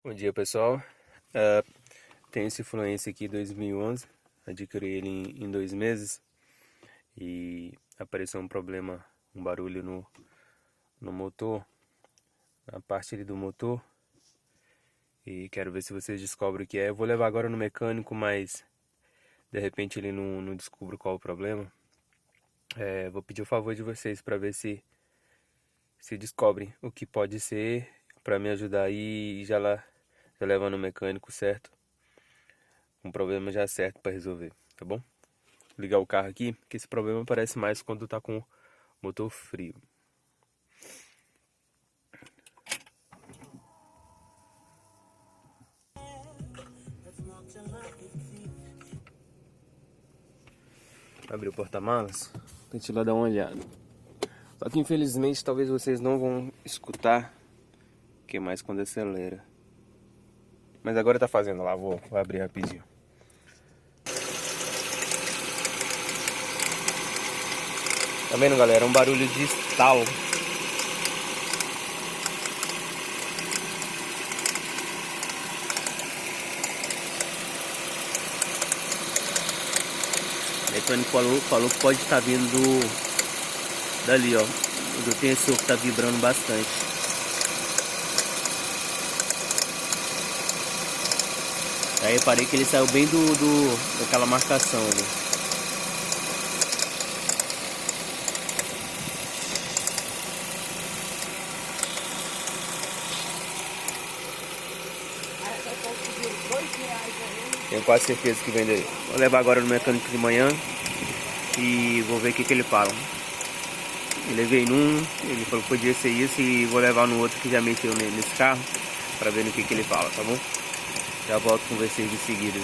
Bom dia, pessoal. Tenho esse Fluence aqui 2011, adquiri ele em 2 meses e apareceu um problema, um barulho no motor, na parte ali do motor, e quero ver se vocês descobrem o que é. Eu vou levar agora no mecânico, mas de repente ele não descobre qual o problema. Vou pedir o favor de vocês para ver se descobrem o que pode ser, para me ajudar aí e já levar no mecânico, certo? Um problema já certo para resolver, tá bom? Vou ligar o carro aqui, que esse problema aparece mais quando tá com o motor frio. Abrir o porta-malas pra gente lá dar uma olhada. Só que infelizmente talvez vocês não vão escutar, que é mais quando acelera. Mas agora tá fazendo lá, vou abrir rapidinho. Tá vendo, galera? Um barulho de estalo. O mecânico falou que pode estar vindo dali, ó. O tensor que tá vibrando bastante. Aí reparei que ele saiu bem daquela marcação ali. Tenho quase certeza que vem daí. Vou levar agora no mecânico de manhã e vou ver o que ele fala. Eu levei num, ele falou que podia ser isso, e vou levar no outro que já mexeu nesse carro para ver no que ele fala, tá bom? Já volto com vocês de seguida.